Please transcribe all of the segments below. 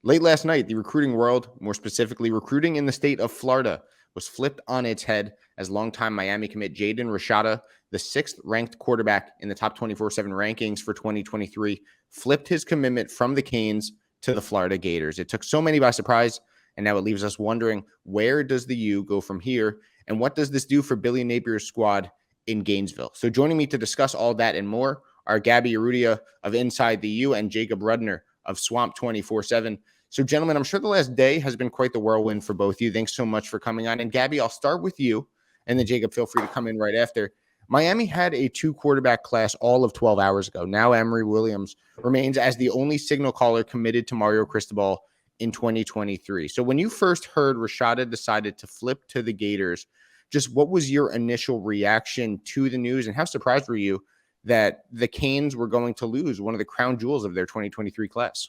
Late last night, the recruiting world, more specifically recruiting in the state of Florida, was flipped on its head as longtime Miami commit Jaden Rashada, the sixth ranked quarterback in the top 24/7 rankings for 2023, flipped his commitment from the Canes to the Florida Gators. It took so many by surprise, and now it leaves us wondering, where does the U go from here, and what does this do for Billy Napier's squad in Gainesville? So joining me to discuss all that and more are Gaby Urrutia of Inside the U and Jacob Rudner of Swamp 24/7. So, gentlemen, I'm sure the last day has been quite the whirlwind for both of you. Thanks so much for coming on. And Gaby, I'll start with you, and then Jacob, feel free to come in right after. Miami had a two-quarterback class all of 12 hours ago. Now Emory Williams remains as the only signal caller committed to Mario Cristobal in 2023. So when you first heard Rashada decided to flip to the Gators, just what was your initial reaction to the news, and how surprised were you that the Canes were going to lose one of the crown jewels of their 2023 class?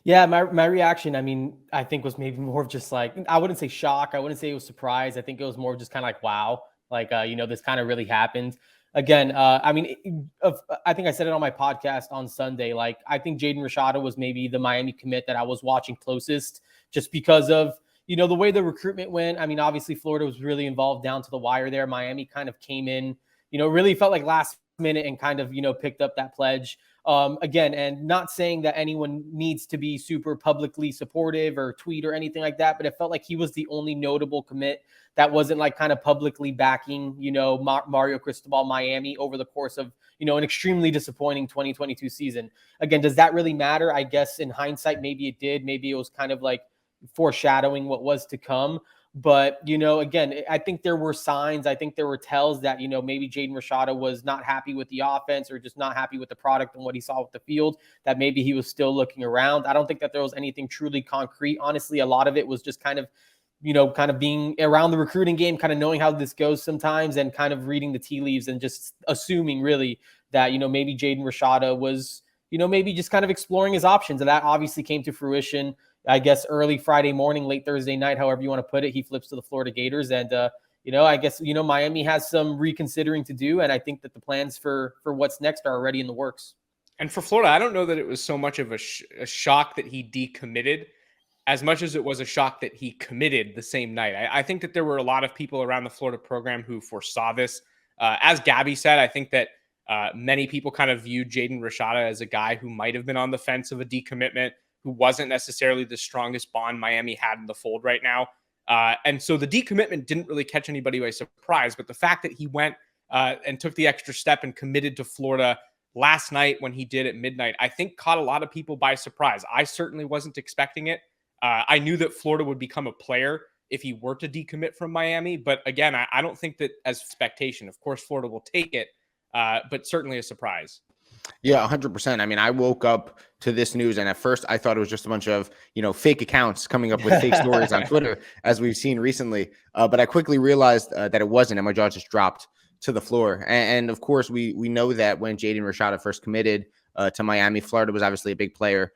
Yeah, my reaction, I mean, I think was maybe more of just like, I wouldn't say shock. I wouldn't say it was surprise. I think it was more just kind of like, wow, like, this kind of really happened. Again, I think I said it on my podcast on Sunday. Like, I think Jaden Rashada was maybe the Miami commit that I was watching closest just because of, the way the recruitment went. I mean, obviously Florida was really involved down to the wire there. Miami kind of came in, really felt like last minute and kind of, picked up that pledge. Again, and not saying that anyone needs to be super publicly supportive or tweet or anything like that, but it felt like he was the only notable commit that wasn't like kind of publicly backing, Mario Cristobal Miami over the course of, an extremely disappointing 2022 season. Again, does that really matter? I guess in hindsight, maybe it did. Maybe it was kind of like foreshadowing what was to come. But, again, I think there were signs. I think there were tells that, maybe Jaden Rashada was not happy with the offense or just not happy with the product and what he saw with the field, that maybe he was still looking around. I don't think that there was anything truly concrete. Honestly, a lot of it was just kind of being around the recruiting game, kind of knowing how this goes sometimes and kind of reading the tea leaves and just assuming really that, maybe Jaden Rashada was, maybe just kind of exploring his options. And that obviously came to fruition, I guess, early Friday morning, late Thursday night, however you want to put it. He flips to the Florida Gators. And, I guess, Miami has some reconsidering to do. And I think that the plans for what's next are already in the works. And for Florida, I don't know that it was so much of a shock that he decommitted as much as it was a shock that he committed the same night. I think that there were a lot of people around the Florida program who foresaw this. As Gaby said, I think that many people kind of viewed Jaden Rashada as a guy who might have been on the fence of a decommitment, who wasn't necessarily the strongest bond Miami had in the fold right now. And so the decommitment didn't really catch anybody by surprise. But the fact that he went and took the extra step and committed to Florida last night when he did at midnight, I think caught a lot of people by surprise. I certainly wasn't expecting it. I knew that Florida would become a player if he were to decommit from Miami. But again, I don't think that as expectation. Of course, Florida will take it, but certainly a surprise. Yeah, 100%. I mean, I woke up to this news, and at first I thought it was just a bunch of, fake accounts coming up with fake stories on Twitter, as we've seen recently. But I quickly realized that it wasn't, and my jaw just dropped to the floor. And of course, we know that when Jaden Rashada first committed to Miami, Florida was obviously a big player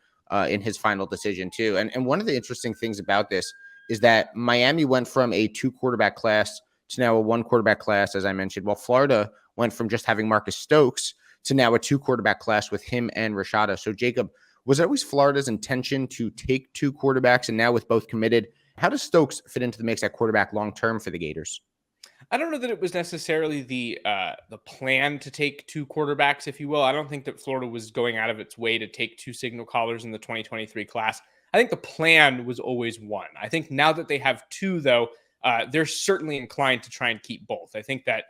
in his final decision too. And one of the interesting things about this is that Miami went from a two-quarterback class to now a one-quarterback class, as I mentioned, while Florida went from just having Marcus Stokes to now a two-quarterback class with him and Rashada. So, Jacob, was it always Florida's intention to take two quarterbacks, and now with both committed, how does Stokes fit into the mix at quarterback long-term for the Gators? I don't know that it was necessarily the plan to take two quarterbacks, if you will. I don't think that Florida was going out of its way to take two signal callers in the 2023 class. I think the plan was always one. I think now that they have two, though, they're certainly inclined to try and keep both. I think that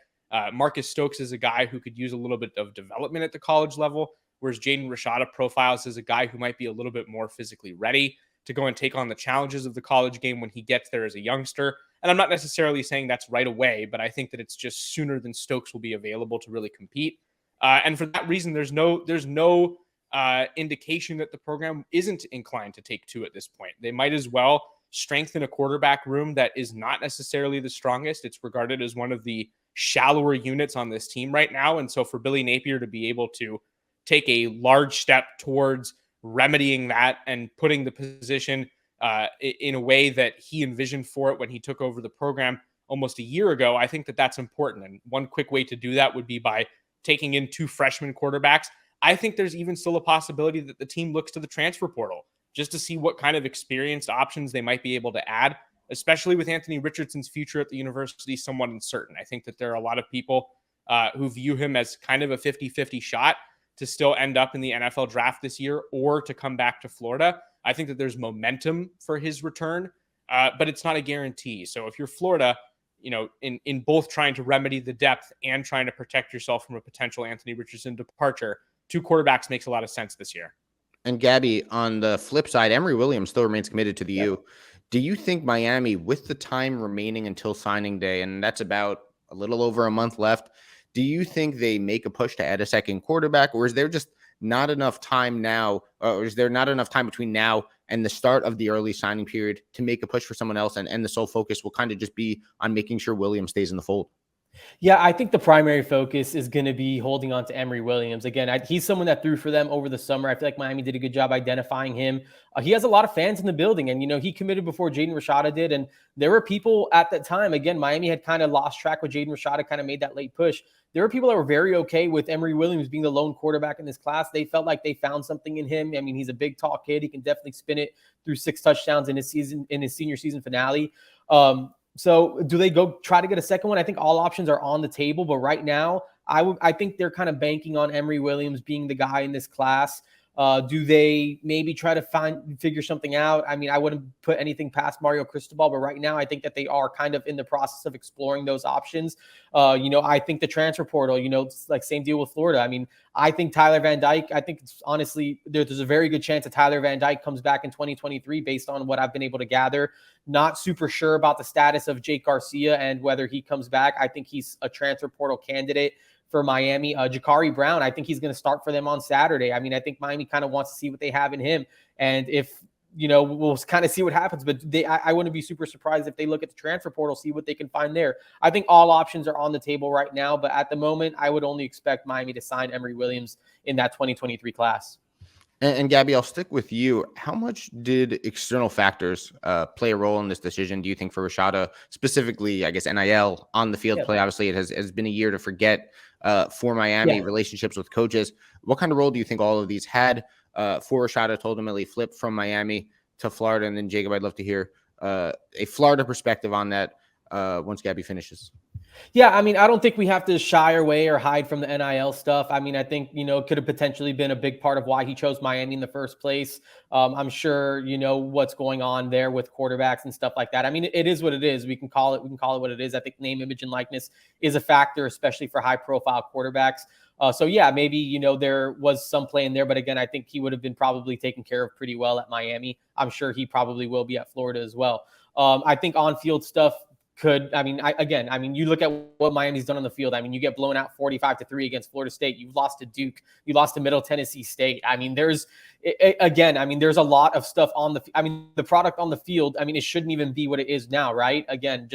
Marcus Stokes is a guy who could use a little bit of development at the college level, whereas Jaden Rashada profiles as a guy who might be a little bit more physically ready to go and take on the challenges of the college game when he gets there as a youngster. And I'm not necessarily saying that's right away, but I think that it's just sooner than Stokes will be available to really compete. And for that reason, there's no indication that the program isn't inclined to take two at this point. They might as well strengthen a quarterback room that is not necessarily the strongest. It's regarded as one of the shallower units on this team right now. And so for Billy Napier to be able to take a large step towards remedying that and putting the position in a way that he envisioned for it when he took over the program almost a year ago, I think that that's important. And one quick way to do that would be by taking in two freshman quarterbacks. I think there's even still a possibility that the team looks to the transfer portal just to see what kind of experienced options they might be able to add, especially with Anthony Richardson's future at the university somewhat uncertain. I think that there are a lot of people who view him as kind of a 50-50 shot to still end up in the NFL draft this year or to come back to Florida. I think that there's momentum for his return, but it's not a guarantee. So if you're Florida, in both trying to remedy the depth and trying to protect yourself from a potential Anthony Richardson departure, 2 quarterbacks makes a lot of sense this year. And Gaby, on the flip side, Emory Williams still remains committed to the U. Do you think Miami, with the time remaining until signing day, and that's about a little over a month left, do you think they make a push to add a second quarterback, or is there just not enough time now, or is there not enough time between now and the start of the early signing period to make a push for someone else, and the sole focus will kind of just be on making sure Williams stays in the fold? Yeah, I think the primary focus is going to be holding on to Emory Williams. Again, he's someone that threw for them over the summer. I feel like Miami did a good job identifying him. He has a lot of fans in the building, and, he committed before Jaden Rashada did. And there were people at that time, again, Miami had kind of lost track with Jaden Rashada, kind of made that late push. There were people that were very okay with Emory Williams being the lone quarterback in this class. They felt like they found something in him. I mean, he's a big, tall kid. He can definitely spin it through 6 touchdowns in his senior season finale. So do they go try to get a second one? I think all options are on the table, but right now I think they're kind of banking on Emory Williams being the guy in this class. Do they maybe try to figure something out? I mean, I wouldn't put anything past Mario Cristobal, but right now I think that they are kind of in the process of exploring those options. I think the transfer portal, it's like same deal with Florida. I mean, I think Tyler Van Dyke, I think it's honestly, there's a very good chance that Tyler Van Dyke comes back in 2023 based on what I've been able to gather. Not super sure about the status of Jake Garcia and whether he comes back. I think he's a transfer portal candidate for Miami. Jakari Brown, I think he's going to start for them on Saturday. I mean, I think Miami kind of wants to see what they have in him. And if, we'll kind of see what happens, but I wouldn't be super surprised if they look at the transfer portal, see what they can find there. I think all options are on the table right now, but at the moment, I would only expect Miami to sign Emory Williams in that 2023 class. And Gaby, I'll stick with you. How much did external factors play a role in this decision, do you think, for Rashada, specifically, I guess, NIL, on the field play? Obviously, it has been a year to forget for Miami, relationships with coaches. What kind of role do you think all of these had for Rashada to ultimately flip from Miami to Florida? And then, Jacob, I'd love to hear a Florida perspective on that once Gaby finishes. Yeah, I mean, I don't think we have to shy away or hide from the NIL stuff. I mean, I think, it could have potentially been a big part of why he chose Miami in the first place. I'm sure, what's going on there with quarterbacks and stuff like that. I mean, it is what it is. We can call it what it is. I think name, image, and likeness is a factor, especially for high profile quarterbacks. So yeah, maybe, there was some play in there, but again, I think he would have been probably taken care of pretty well at Miami. I'm sure he probably will be at Florida as well. I think on-field stuff, you look at what Miami's done on the field. I mean, you get blown out 45-3 against Florida State. You've lost to Duke. You lost to Middle Tennessee State. I mean, there's a lot of stuff the product on the field. I mean, it shouldn't even be what it is now, right? Again,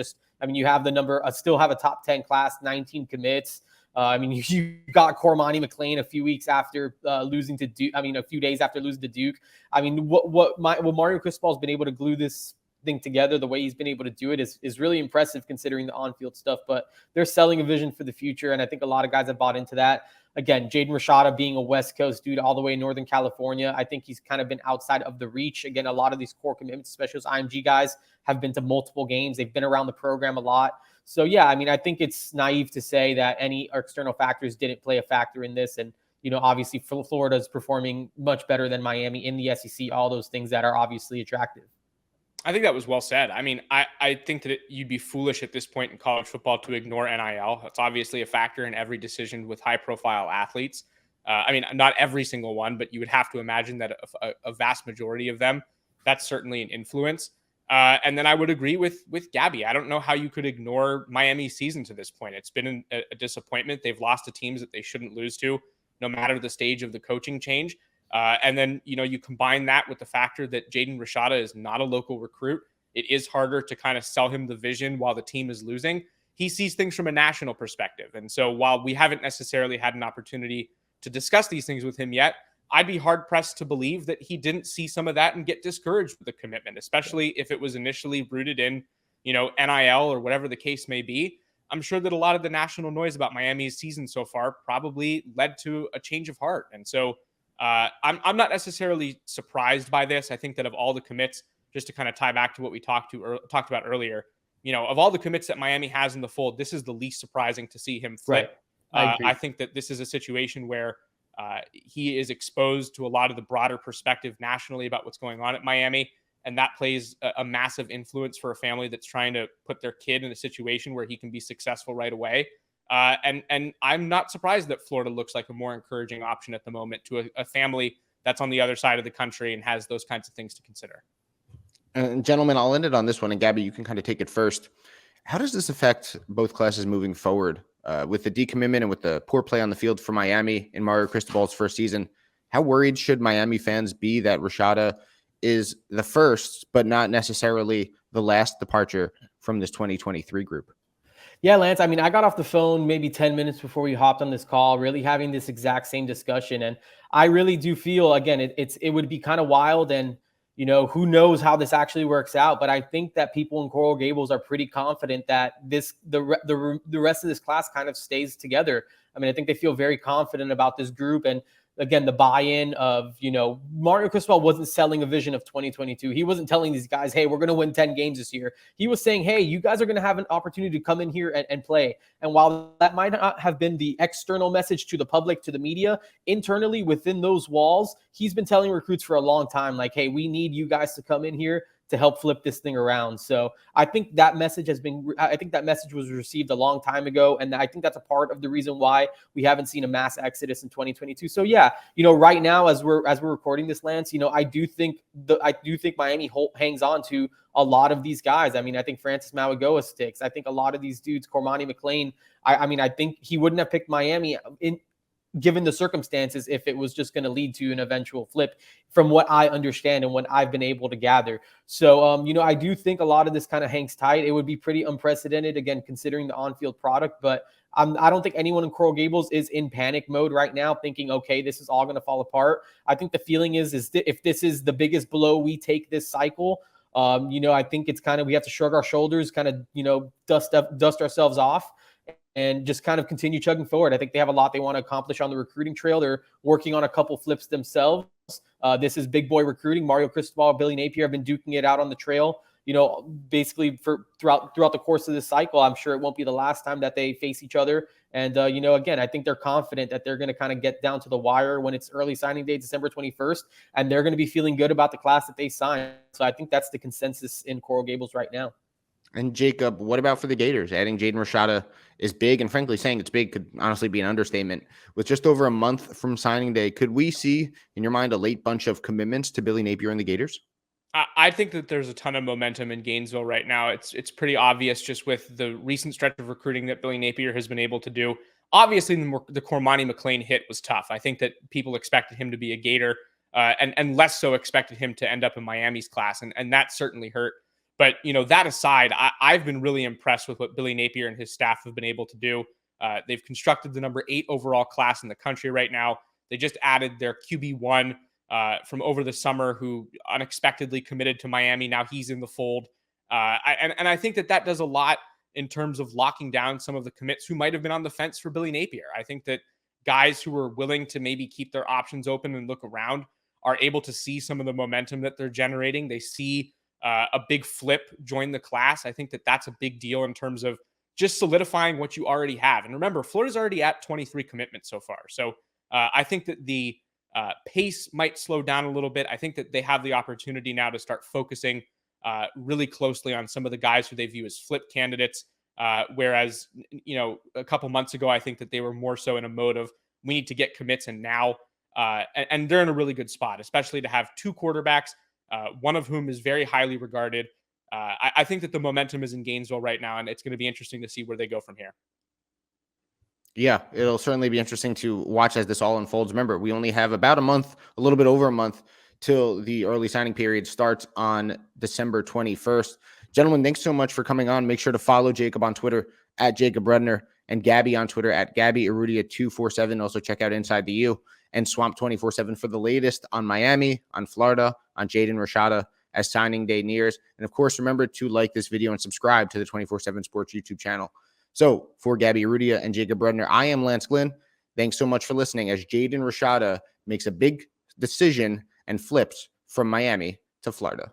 you have the number, still have a top 10 class, 19 commits. You got Cormani McClain a few weeks after losing to Duke. A few days after losing to Duke. I mean, what Mario Cristobal's been able to glue this thing together, the way he's been able to do it is really impressive considering the on-field stuff, but they're selling a vision for the future. And I think a lot of guys have bought into that. Again, Jaden Rashada being a West Coast dude all the way in Northern California, I think he's kind of been outside of the reach. Again, a lot of these core commitments, especially as IMG guys, have been to multiple games. They've been around the program a lot. So yeah, I think it's naive to say that any external factors didn't play a factor in this. And, obviously Florida is performing much better than Miami in the SEC, all those things that are obviously attractive. I think that was well said. I mean, I think that you'd be foolish at this point in college football to ignore NIL. It's obviously a factor in every decision with high-profile athletes. Not every single one, but you would have to imagine that a vast majority of them, that's certainly an influence. And then I would agree with Gaby. I don't know how you could ignore Miami's season to this point. It's been a disappointment. They've lost to teams that they shouldn't lose to, no matter the stage of the coaching change. And then, you combine that with the factor that Jaden Rashada is not a local recruit. It is harder to kind of sell him the vision while the team is losing. He sees things from a national perspective. And so while we haven't necessarily had an opportunity to discuss these things with him yet, I'd be hard pressed to believe that he didn't see some of that and get discouraged with the commitment, especially if it was initially rooted in, NIL or whatever the case may be. I'm sure that a lot of the national noise about Miami's season so far probably led to a change of heart. And so I'm not necessarily surprised by this. I think that of all the commits, just to kind of tie back to what we talked about earlier, of all the commits that Miami has in the fold, this is the least surprising to see him flip. Right. I agree. I think that this is a situation where he is exposed to a lot of the broader perspective nationally about what's going on at Miami. And that plays a massive influence for a family that's trying to put their kid in a situation where he can be successful right away. And I'm not surprised that Florida looks like a more encouraging option at the moment to a family that's on the other side of the country and has those kinds of things to consider. And gentlemen, I'll end it on this one. And Gaby, you can kind of take it first. How does this affect both classes moving forward with the decommitment and with the poor play on the field for Miami in Mario Cristobal's first season? How worried should Miami fans be that Rashada is the first, but not necessarily the last departure from this 2023 group? Yeah, Lance, I mean, I got off the phone maybe 10 minutes before we hopped on this call, really having this exact same discussion. And I really do feel, again, it would be kind of wild, and, who knows how this actually works out. But I think that people in Coral Gables are pretty confident that the rest of this class kind of stays together. I mean, I think they feel very confident about this group. And again, the buy-in of, Mario Cristobal wasn't selling a vision of 2022. He wasn't telling these guys, hey, we're going to win 10 games this year. He was saying, hey, you guys are going to have an opportunity to come in here and play. And while that might not have been the external message to the public, to the media, internally within those walls, he's been telling recruits for a long time, like, hey, we need you guys to come in here to help flip this thing around. So I think that message was received a long time ago. And I think that's a part of the reason why we haven't seen a mass exodus in 2022. So yeah, right now, as we're recording this, Lance, I do think Miami hangs on to a lot of these guys. I mean, I think Francis Mauigoa sticks. I think a lot of these dudes, Cormani McClain, I think he wouldn't have picked Miami given the circumstances if it was just going to lead to an eventual flip, from what I understand and what I've been able to gather. So, I do think a lot of this kind of hangs tight. It would be pretty unprecedented, again, considering the on-field product, but I don't think anyone in Coral Gables is in panic mode right now thinking, okay, this is all going to fall apart. I think the feeling is if this is the biggest blow we take this cycle, I think it's kind of, we have to shrug our shoulders, kind of, dust ourselves off and just kind of continue chugging forward. I think they have a lot they want to accomplish on the recruiting trail. They're working on a couple flips themselves. This is big boy recruiting. Mario Cristobal, Billy Napier have been duking it out on the trail, basically throughout the course of this cycle. I'm sure it won't be the last time that they face each other. And, again, I think they're confident that they're going to kind of get down to the wire when it's early signing day, December 21st, and they're going to be feeling good about the class that they signed. So I think that's the consensus in Coral Gables right now. And Jacob, what about for the Gators? Adding Jaden Rashada is big, and frankly, saying it's big could honestly be an understatement. With just over a month from signing day, could we see, in your mind, a late bunch of commitments to Billy Napier and the Gators? I think that there's a ton of momentum in Gainesville right now. It's pretty obvious just with the recent stretch of recruiting that Billy Napier has been able to do. Obviously, the Cormani McClain hit was tough. I think that people expected him to be a Gator and less so expected him to end up in Miami's class, and that certainly hurt. But, that aside, I've been really impressed with what Billy Napier and his staff have been able to do. They've constructed the number 8 overall class in the country right now. They just added their QB1 from over the summer, who unexpectedly committed to Miami. Now he's in the fold. And I think that does a lot in terms of locking down some of the commits who might have been on the fence for Billy Napier. I think that guys who are willing to maybe keep their options open and look around are able to see some of the momentum that they're generating. They see a big flip join the class. I think that that's a big deal in terms of just solidifying what you already have. And remember, Florida's already at 23 commitments so far. So I think that the pace might slow down a little bit. I think that they have the opportunity now to start focusing really closely on some of the guys who they view as flip candidates. Whereas, a couple months ago, I think that they were more so in a mode of we need to get commits and now. And they're in a really good spot, especially to have 2 quarterbacks, one of whom is very highly regarded. I think that the momentum is in Gainesville right now, and it's going to be interesting to see where they go from here. Yeah, it'll certainly be interesting to watch as this all unfolds. Remember, we only have about a month, a little bit over a month, till the early signing period starts on December 21st. Gentlemen, thanks so much for coming on. Make sure to follow Jacob on Twitter at Jacob Rudner and Gaby on Twitter at Gaby Urrutia 247. Also check out Inside the U and Swamp 24/7 for the latest on Miami, on Florida, on Jaden Rashada as signing day nears. And of course, remember to like this video and subscribe to the 24/7 Sports YouTube channel. So for Gaby Urrutia and Jacob Rudner, I am Lance Glynn. Thanks so much for listening as Jaden Rashada makes a big decision and flips from Miami to Florida.